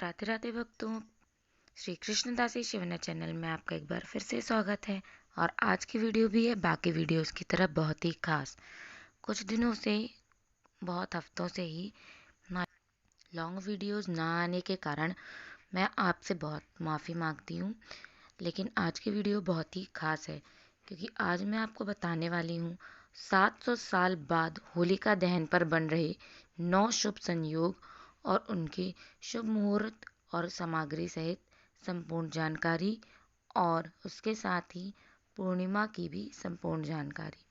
राधे राधे भक्तों, श्री कृष्णदासी शिवना चैनल में आपका एक बार फिर से स्वागत है। और आज की वीडियो भी है बाकी वीडियोस की तरह बहुत ही खास। कुछ दिनों से, बहुत हफ्तों से ही लॉन्ग वीडियोस ना आने के कारण मैं आपसे बहुत माफ़ी मांगती हूँ। लेकिन आज की वीडियो बहुत ही खास है क्योंकि आज मैं आपको बताने वाली हूँ 700 साल बाद होलिका दहन पर बन रहे 9 शुभ संयोग और उनके शुभ मुहूर्त और सामग्री सहित संपूर्ण जानकारी, और उसके साथ ही पूर्णिमा की भी संपूर्ण जानकारी,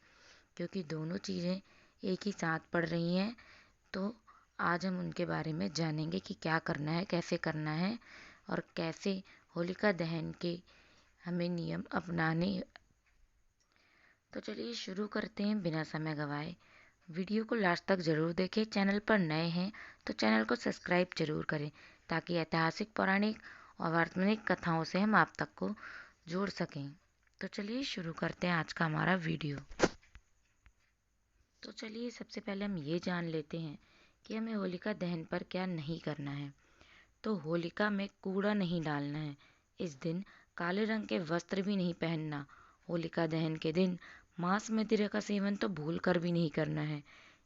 क्योंकि दोनों चीज़ें एक ही साथ पड़ रही हैं। तो आज हम उनके बारे में जानेंगे कि क्या करना है, कैसे करना है और कैसे होलिका दहन के हमें नियम अपनाने। तो चलिए शुरू करते हैं बिना समय गवाए। वीडियो को लास्ट तक ज़रूर देखें। चैनल पर नए हैं तो चैनल को सब्सक्राइब जरूर करें ताकि ऐतिहासिक, पौराणिक और वर्तमानिक कथाओं से हम आप तक को जोड़ सकें। तो चलिए शुरू करते हैं आज का हमारा वीडियो। तो चलिए सबसे पहले हम ये जान लेते हैं कि हमें होलिका दहन पर क्या नहीं करना है। तो होलिका में कूड़ा नहीं डालना है। इस दिन काले रंग के वस्त्र भी नहीं पहनना। होलिका दहन के दिन मांस मदिरा का सेवन तो भूल कर भी नहीं करना है।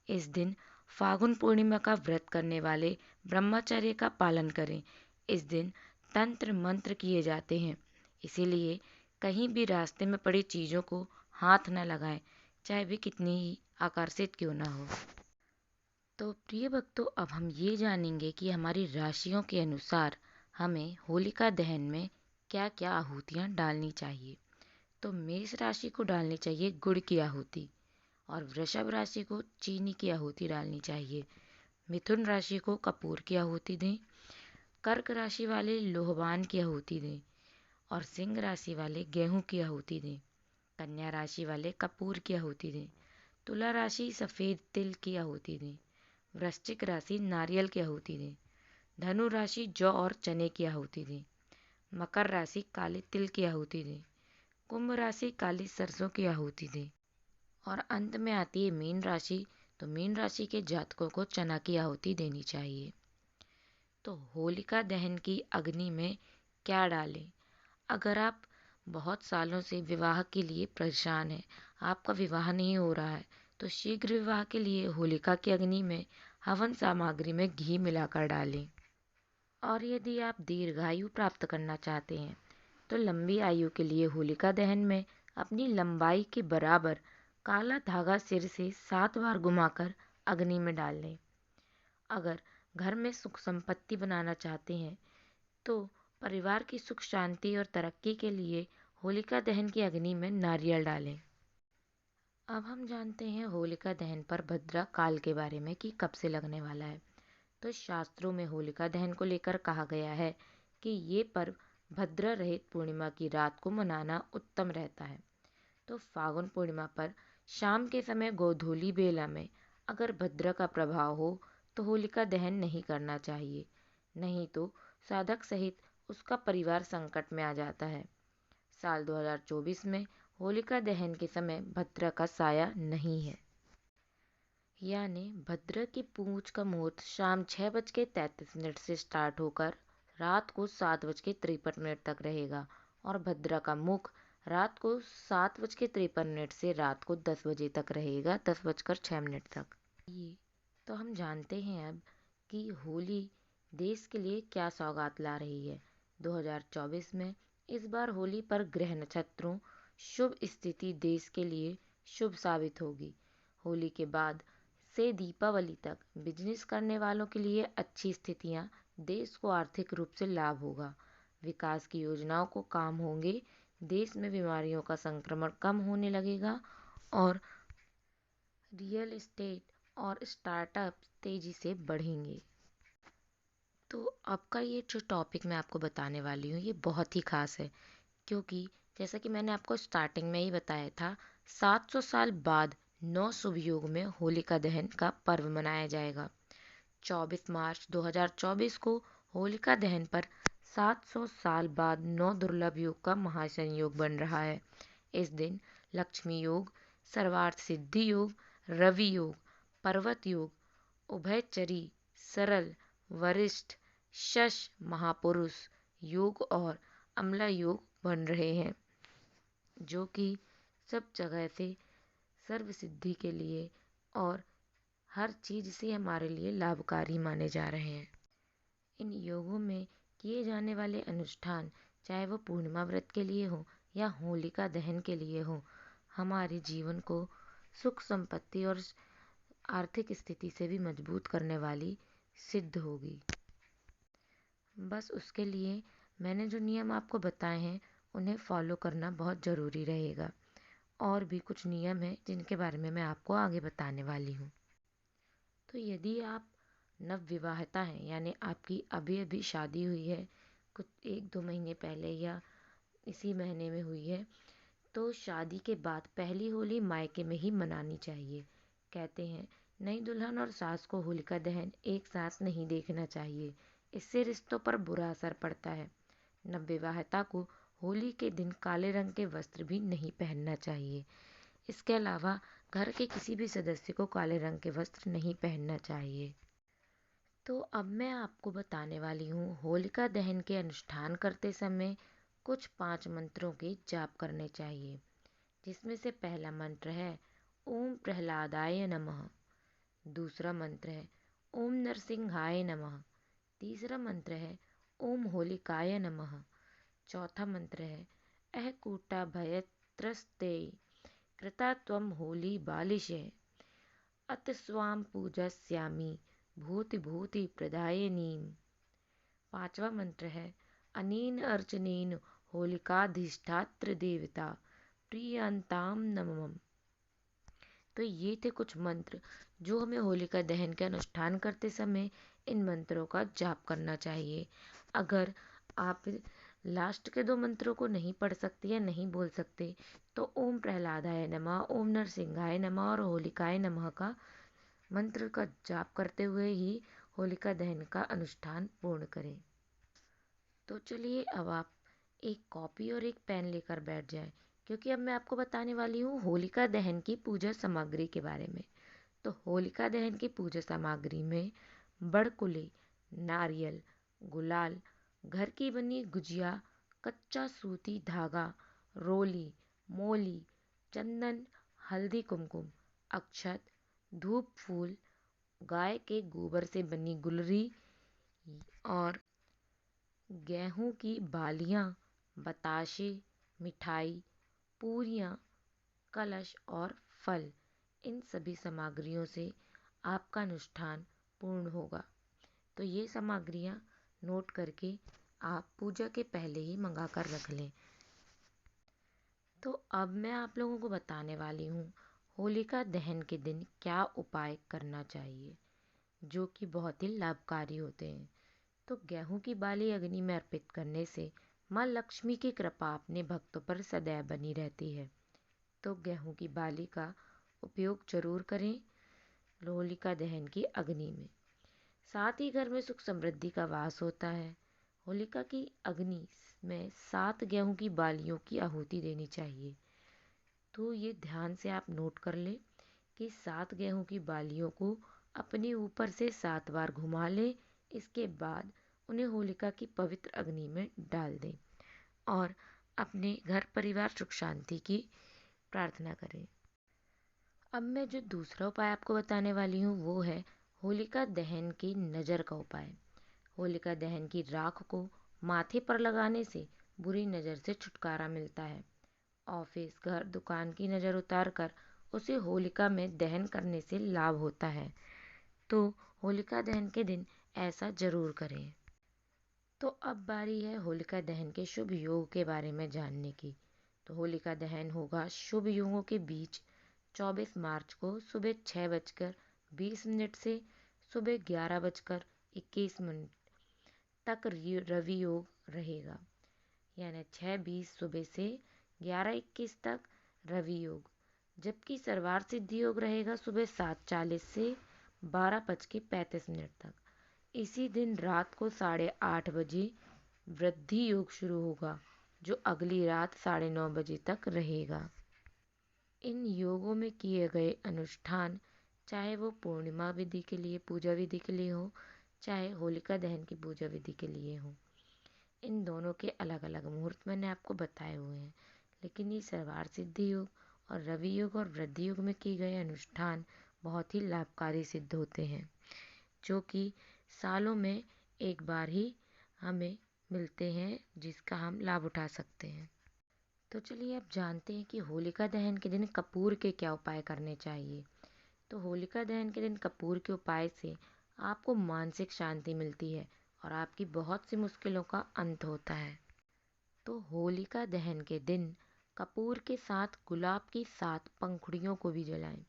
इस दिन फागुन पूर्णिमा का व्रत करने वाले ब्रह्मचर्य का पालन करें। इस दिन तंत्र मंत्र किए जाते हैं, इसीलिए कहीं भी रास्ते में पड़ी चीज़ों को हाथ न लगाएं, चाहे वे कितनी ही आकर्षित क्यों ना हो। तो प्रिय भक्तों, अब हम ये जानेंगे कि हमारी राशियों के अनुसार हमें होलिका दहन में क्या क्या आहुतियाँ डालनी चाहिए। तो मेष राशि को डालनी चाहिए गुड़ की आहुति, और वृषभ राशि को चीनी की आहुति डालनी चाहिए। मिथुन राशि को कपूर की आहुति दें। कर्क राशि वाले लोहबान की आहुति दें, और सिंह राशि वाले गेहूं की आहुति दें। कन्या राशि वाले कपूर की आहुति दें। तुला राशि सफ़ेद तिल की आहुति दें। वृश्चिक राशि नारियल की आहुति दें। धनु राशि जौ और चने की आहुति दें। मकर राशि काले तिल की आहुति दें। कुंभ राशि काली सरसों की आहुति दें। और अंत में आती है मीन राशि। तो मीन राशि के जातकों को चना की आहुति देनी चाहिए। तो होलिका दहन की अग्नि में क्या डालें? अगर आप बहुत सालों से विवाह के लिए परेशान हैं, आपका विवाह नहीं हो रहा है, तो शीघ्र विवाह के लिए होलिका की अग्नि में हवन सामग्री में घी मिलाकर डालें। और यदि आप दीर्घायु प्राप्त करना चाहते हैं तो लंबी आयु के लिए होलिका दहन में अपनी लंबाई के बराबर काला धागा सिर से 7 बार घुमाकर अग्नि में डाल लें। अगर घर में सुख संपत्ति बनाना चाहते हैं तो परिवार की सुख शांति और तरक्की के लिए होलिका दहन की अग्नि में नारियल डालें। अब हम जानते हैं होलिका दहन पर भद्रा काल के बारे में कि कब से लगने वाला है। तो शास्त्रों में होलिका दहन को लेकर कहा गया है कि ये पर्व भद्रा रहित पूर्णिमा की रात को मनाना उत्तम रहता है। तो फागुन पूर्णिमा पर शाम के समय गोधूली बेला में अगर भद्रा का प्रभाव हो तो होलिका दहन नहीं करना चाहिए, नहीं तो साधक सहित उसका परिवार संकट में आ जाता है। साल 2024 में होलिका दहन के समय भद्रा का साया नहीं है, यानी भद्रा की पूंछ का मुहूर्त शाम 6:33 से स्टार्ट होकर रात को 7:53 तक रहेगा, और भद्रा का मुख रात को 7:53 से रात को 10 बजे तक रहेगा, 10:06 तक। ये तो हम जानते हैं अब कि होली देश के लिए क्या सौगात ला रही है। 2024 में इस बार होली पर ग्रह नक्षत्रों शुभ स्थिति देश के लिए शुभ साबित होगी। होली के बाद से दीपावली तक बिजनेस करने वालों के लिए अच्छी स्थितियां, देश को आर्थिक रूप से लाभ होगा, विकास की योजनाओं को काम होंगे, देश में बीमारियों का संक्रमण कम होने लगेगा, और रियल एस्टेट और स्टार्टअप तेजी से बढ़ेंगे। तो आपका ये जो टॉपिक मैं आपको बताने वाली हूँ ये बहुत ही खास है, क्योंकि जैसा कि मैंने आपको स्टार्टिंग में ही बताया था, 700 साल बाद 9 शुभ योग में होलिका दहन का पर्व मनाया जाएगा। 24 मार्च 2024 को होलिका दहन पर 700 साल बाद 9 दुर्लभ योग का महासंयोग बन रहा है। इस दिन लक्ष्मी योग, सर्वार्थ सिद्धि योग, रवि योग, पर्वत योग, उभयचरी, सरल, वरिष्ठ, शश महापुरुष योग और अमला योग बन रहे हैं, जो कि सब जगह से सर्व सिद्धि के लिए और हर चीज़ से हमारे लिए लाभकारी माने जा रहे हैं। इन योगों में किए जाने वाले अनुष्ठान, चाहे वो पूर्णिमा व्रत के लिए हो या होलिका दहन के लिए हो, हमारे जीवन को सुख संपत्ति और आर्थिक स्थिति से भी मजबूत करने वाली सिद्ध होगी। बस उसके लिए मैंने जो नियम आपको बताए हैं उन्हें फॉलो करना बहुत ज़रूरी रहेगा। और भी कुछ नियम हैं जिनके बारे में मैं आपको आगे बताने वाली हूँ। तो यदि आप नवविवाहिता हैं, यानी आपकी अभी अभी शादी हुई है, कुछ 1-2 महीने पहले या इसी महीने में हुई है, तो शादी के बाद पहली होली मायके में ही मनानी चाहिए। कहते हैं नई दुल्हन और सास को होलिका दहन एक साथ नहीं देखना चाहिए, इससे रिश्तों पर बुरा असर पड़ता है। नवविवाहिता को होली के दिन काले रंग के वस्त्र भी नहीं पहनना चाहिए। इसके अलावा घर के किसी भी सदस्य को काले रंग के वस्त्र नहीं पहनना चाहिए। तो अब मैं आपको बताने वाली हूँ होलिका दहन के अनुष्ठान करते समय कुछ 5 मंत्रों के जाप करने चाहिए, जिसमें से पहला मंत्र है ओम प्रहलादाय नमः। दूसरा मंत्र है ओम नरसिंहाय नमः। तीसरा मंत्र है ओम होलिकाय नमः। चौथा मंत्र है अह कूटा भयत्रस्ते कृता त्वं होली बालिशे अत स्वाम पूजस्यामि भूति भूति प्रदायिनीम। पांचवा मंत्र है अनेन अर्चनेन होलिकाधिष्ठात्र देवता प्रियंताम नमः। तो ये थे कुछ मंत्र जो हमें होलिका दहन के अनुष्ठान करते समय इन मंत्रों का जाप करना चाहिए। अगर आप लास्ट के 2 मंत्रों को नहीं पढ़ सकते या नहीं बोल सकते, तो ओम प्रहलादाय नमः, ओम नरसिंहाय नमः और होलिकाय नमः का मंत्र का जाप करते हुए ही होलिका दहन का अनुष्ठान पूर्ण करें। तो चलिए अब आप एक कॉपी और एक पेन लेकर बैठ जाएं, क्योंकि अब मैं आपको बताने वाली हूँ होलिका दहन की पूजा सामग्री के बारे में। तो होलिका दहन की पूजा सामग्री में बड़कुले, नारियल, गुलाल, घर की बनी गुजिया, कच्चा सूती धागा, रोली, मोली, चंदन, हल्दी कुमकुम, अक्षत, धूप फूल, गाय के गोबर से बनी गुलरी और गेहूं की बालियां, बताशे, मिठाई, पूरियां, कलश और फल, इन सभी सामग्रियों से आपका अनुष्ठान पूर्ण होगा। तो ये सामग्रियां नोट करके आप पूजा के पहले ही मंगा कर रख लें। तो अब मैं आप लोगों को बताने वाली हूँ होलिका दहन के दिन क्या उपाय करना चाहिए, जो कि बहुत ही लाभकारी होते हैं। तो गेहूं की बाली अग्नि में अर्पित करने से माँ लक्ष्मी की कृपा अपने भक्तों पर सदैव बनी रहती है। तो गेहूं की बाली का उपयोग जरूर करें होलिका दहन की अग्नि में। साथ ही घर में सुख समृद्धि का वास होता है। होलिका की अग्नि में 7 गेहूं की बालियों की आहुति देनी चाहिए। तो ये ध्यान से आप नोट कर लें कि 7 गेहूं की बालियों को अपने ऊपर से 7 बार घुमा लें। इसके बाद उन्हें होलिका की पवित्र अग्नि में डाल दें और अपने घर परिवार सुख शांति की प्रार्थना करें। अब मैं जो दूसरा उपाय आपको बताने वाली हूँ वो है होलिका दहन की नज़र का उपाय। होलिका दहन की राख को माथे पर लगाने से बुरी नज़र से छुटकारा मिलता है। ऑफिस, घर, दुकान की नज़र उतार कर उसे होलिका में दहन करने से लाभ होता है। तो होलिका दहन के दिन ऐसा जरूर करें। तो अब बारी है होलिका दहन के शुभ योग के बारे में जानने की। तो होलिका दहन होगा शुभ योगों के बीच 24 मार्च को सुबह 6:20 से सुबह 11:21 तक रवि योग रहेगा, यानी 6:20 सुबह से 11:21 तक रवि योग। जबकि सर्वार्थ सिद्धि योग रहेगा सुबह 7:40 से 12:35 तक। इसी दिन रात को 8:30 बजे वृद्धि योग शुरू होगा, जो अगली रात 9:30 बजे तक रहेगा। इन योगों में किए गए अनुष्ठान, चाहे वो पूर्णिमा विधि के लिए, पूजा विधि के लिए हो, चाहे होलिका दहन की पूजा विधि के लिए हो। इन दोनों के अलग अलग मुहूर्त मैंने आपको बताए हुए हैं, लेकिन ये सर्वार्थ सिद्धि योग और रवि योग और वृद्धि योग में किए गए अनुष्ठान बहुत ही लाभकारी सिद्ध होते हैं, जो कि सालों में एक बार ही हमें मिलते हैं, जिसका हम लाभ उठा सकते हैं। तो चलिए अब जानते हैं कि होलिका दहन के दिन कपूर के क्या उपाय करने चाहिए। तो होलिका दहन के दिन कपूर के उपाय से आपको मानसिक शांति मिलती है और आपकी बहुत सी मुश्किलों का अंत होता है। तो होलिका दहन के दिन कपूर के साथ गुलाब की 7 पंखुड़ियों को भी जलाएं।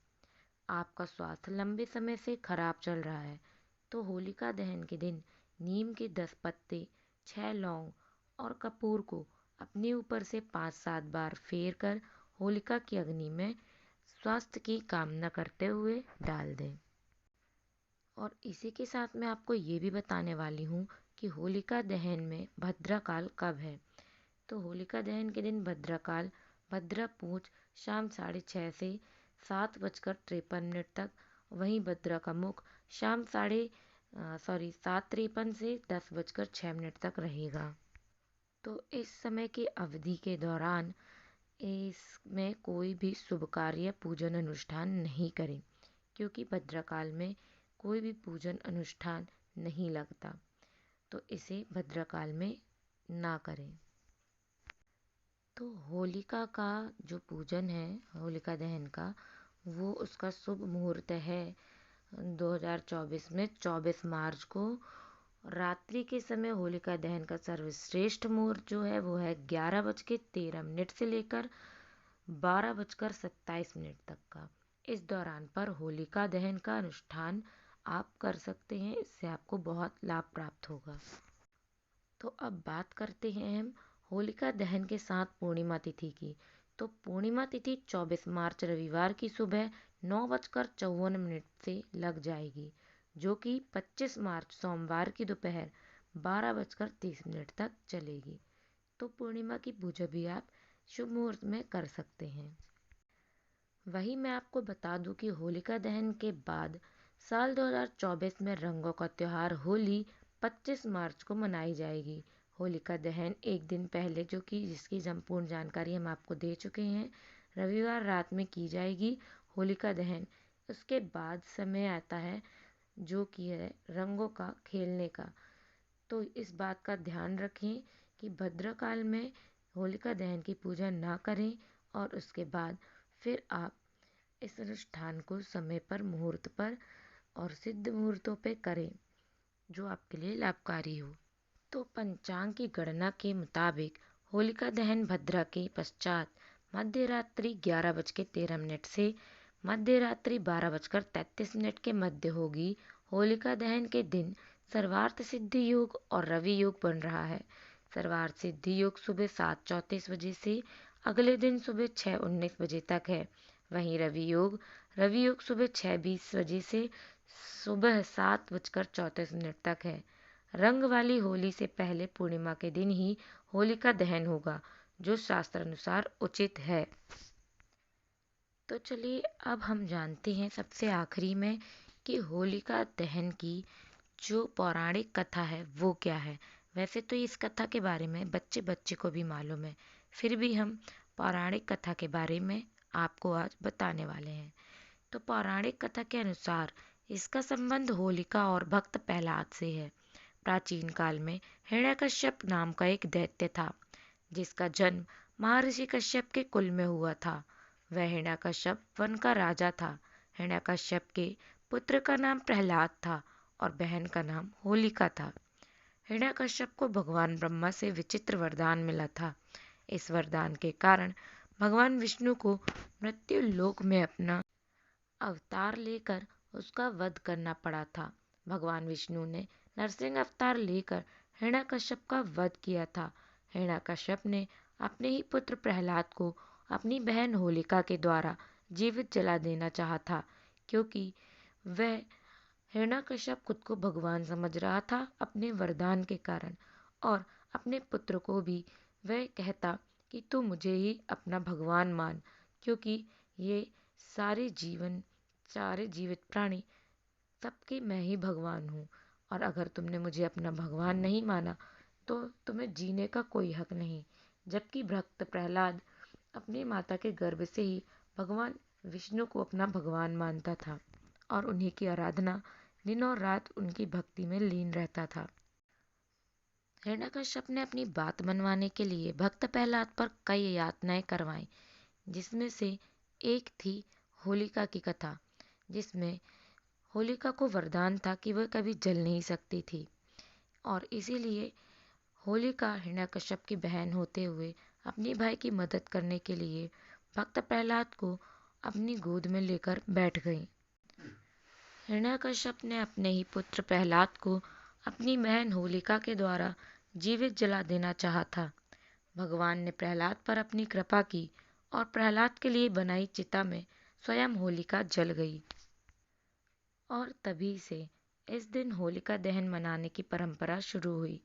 आपका स्वास्थ्य लंबे समय से खराब चल रहा है तो होलिका दहन के दिन नीम के 10 पत्ते, 6 लौंग और कपूर को अपने ऊपर से 5-7 बार फेर कर होलिका की अग्नि में स्वास्थ्य की कामना करते हुए डाल दें। और इसी के साथ मैं आपको ये भी बताने वाली हूँ कि होलिका दहन में भद्राकाल कब है। तो होलिका दहन के दिन भद्राकाल भद्रा पूज शाम 6:30 से 7:53 तक, वहीं भद्रा का मुख शाम 7:53 से 10:06 तक रहेगा। तो इस समय की अवधि के दौरान इसमें कोई भी शुभ कार्य पूजन अनुष्ठान नहीं करें, क्योंकि भद्राकाल में कोई भी पूजन अनुष्ठान नहीं लगता, तो इसे भद्राकाल में ना करें। तो होलिका का जो पूजन है, होलिका दहन का, वो उसका शुभ मुहूर्त है 2024 में 24 मार्च को। रात्रि के समय होलिका दहन का सर्वश्रेष्ठ मुहूर्त जो है वो है 11:13 से लेकर 12:27 तक का। इस दौरान पर होलिका दहन का अनुष्ठान आप कर सकते हैं, इससे आपको बहुत लाभ प्राप्त होगा। तो अब बात करते हैं हम होलिका दहन के साथ पूर्णिमा तिथि की। तो पूर्णिमा तिथि 24 मार्च रविवार की सुबह 9:54 से लग जाएगी, जो कि 25 मार्च सोमवार की दोपहर 12:30 तक चलेगी। तो पूर्णिमा की पूजा भी आप शुभ मुहूर्त में कर सकते हैं। वही मैं आपको बता दूं कि होलिका दहन के बाद साल 2024 में रंगों का त्योहार होली 25 मार्च को मनाई जाएगी। होलिका दहन एक दिन पहले, जो कि जिसकी संपूर्ण जानकारी हम आपको दे चुके हैं, रविवार रात में की जाएगी होलिका दहन। उसके बाद समय आता है जो कि है रंगों का खेलने का। तो इस बात का ध्यान रखें कि भद्रकाल में होलिका दहन की पूजा ना करें और उसके बाद फिर आप इस अनुष्ठान को समय पर, मुहूर्त पर और सिद्ध मुहूर्तों पे करें, जो आपके लिए लाभकारी हो। तो पंचांग की गणना के मुताबिक होलिका दहन भद्रा के पश्चात मध्य रात्रि 11:13 से मध्य रात्रि 12:33 के मध्य होगी। होलिका दहन के दिन सर्वार्थ सिद्धि योग और रवि योग बन रहा है। सर्वार्थ सिद्धि योग सुबह 7:34 से अगले दिन सुबह 6:19 तक है। वहीं रवि योग सुबह 6:20 से सुबह 7:34 तक है। रंग वाली होली से पहले पूर्णिमा के दिन ही होलिका दहन होगा, जो शास्त्र अनुसार उचित है। तो चलिए अब हम जानते हैं सबसे आखिरी में कि होलिका दहन की जो पौराणिक कथा है वो क्या है। वैसे तो इस कथा के बारे में बच्चे बच्चे को भी मालूम है, फिर भी हम पौराणिक कथा के बारे में आपको आज बताने वाले हैं। तो पौराणिक कथा के अनुसार इसका संबंध होलिका और भक्त प्रहलाद से है। प्राचीन काल में हिरण्यकश्यप नाम का एक दैत्य था, जिसका जन्म महर्षि कश्यप के कुल में हुआ था। वह हिरण्यकश्यप वन का राजा था। हिरण्यकश्यप के पुत्र का नाम प्रहलाद था और बहन का नाम होलिका था। हिरण्यकश्यप को भगवान ब्रह्मा से विचित्र वरदान मिला था। इस वरदान के कारण भगवान विष्णु को मृत्यु लोक में अपना अवतार लेकर उसका वध करना पड़ा था। भगवान विष्णु ने नरसिंह अवतार लेकर हिरण्यकश्यप का वध किया था। हिरण्यकश्यप ने अपने ही पुत्र प्रहलाद को अपनी बहन होलिका के द्वारा जीवित जला देना चाहा था, क्योंकि वह हिरण्यकश्यप खुद को भगवान समझ रहा था अपने वरदान के कारण, और अपने पुत्र को भी वह कहता कि तू मुझे ही अपना भगवान मान, क्योंकि ये सारे जीवित प्राणी सबके मैं ही भगवान हूँ। और अगर तुमने मुझे अपना भगवान नहीं माना तो तुम्हें जीने का कोई हक नहीं। जबकि भक्त प्रहलाद अपनी माता के गर्भ से ही भगवान विष्णु को अपना भगवान मानता था और उन्हीं की आराधना दिन और रात उनकी भक्ति में लीन रहता था। हिरण्यकश्यप ने अपनी बात मनवाने के लिए भक्त प्रहलाद पर कई यातनाएं करवाईं, जिसमें से एक थी होलिका की कथा, जिसमें होलिका को वरदान था कि वह कभी जल नहीं सकती थी और इसीलिए होलिका हिरण्यकश्यप की बहन होते हुए अपनी भाई की मदद करने के लिए भक्त प्रहलाद को अपनी गोद में लेकर बैठ गई। हिरण्यकश्यप ने अपने ही पुत्र प्रहलाद को अपनी बहन होलिका के द्वारा जीवित जला देना चाहा था। भगवान ने प्रहलाद पर अपनी कृपा की और प्रहलाद के लिए बनाई चिता में स्वयं होलिका जल गई। और तभी से इस दिन होलिका दहन मनाने की परंपरा शुरू हुई।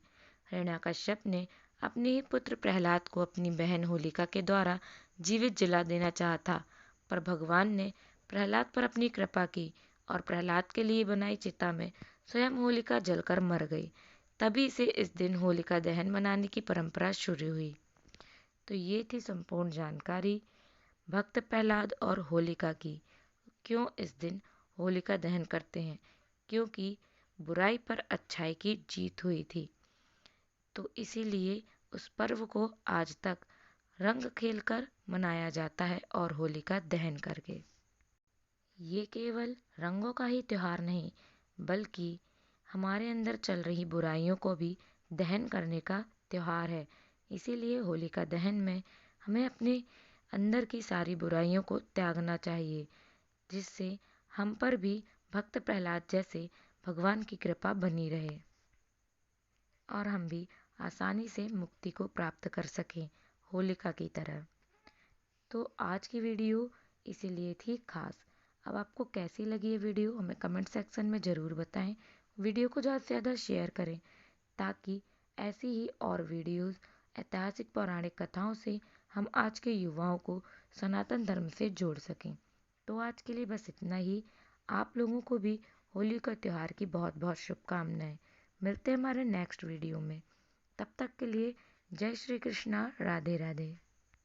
हिरण्यकश्यप ने अपने ही पुत्र प्रहलाद को अपनी बहन होलिका के द्वारा जीवित जला देना चाहा था, पर भगवान ने प्रहलाद पर अपनी कृपा की और प्रहलाद के लिए बनाई चिता में स्वयं होलिका जलकर मर गई। तभी से इस दिन होलिका दहन मनाने की परंपरा शुरू हुई। तो ये थी संपूर्ण जानकारी भक्त प्रहलाद और होलिका की। क्यों इस दिन होलिका दहन करते हैं? क्योंकि बुराई पर अच्छाई की जीत हुई थी, तो इसीलिए उस पर्व को आज तक रंग खेलकर मनाया जाता है और होलिका दहन करके। ये केवल रंगों का ही त्योहार नहीं, बल्कि हमारे अंदर चल रही बुराइयों को भी दहन करने का त्योहार है। इसीलिए होलिका दहन में हमें अपने अंदर की सारी बुराइयों को त्यागना चाहिए, जिससे हम पर भी भक्त प्रहलाद जैसे भगवान की कृपा बनी रहे और हम भी आसानी से मुक्ति को प्राप्त कर सकें होलिका की तरह। तो आज की वीडियो इसीलिए थी खास। अब आपको कैसी लगी ये वीडियो हमें कमेंट सेक्शन में ज़रूर बताएं। वीडियो को ज़्यादा से ज़्यादा शेयर करें ताकि ऐसी ही और वीडियोस ऐतिहासिक पौराणिक कथाओं से हम आज के युवाओं को सनातन धर्म से जोड़ सकें। तो आज के लिए बस इतना ही। आप लोगों को भी होली का त्यौहार की बहुत बहुत शुभकामनाएं। मिलते हैं हमारे नेक्स्ट वीडियो में। तब तक के लिए जय श्री कृष्णा, राधे राधे।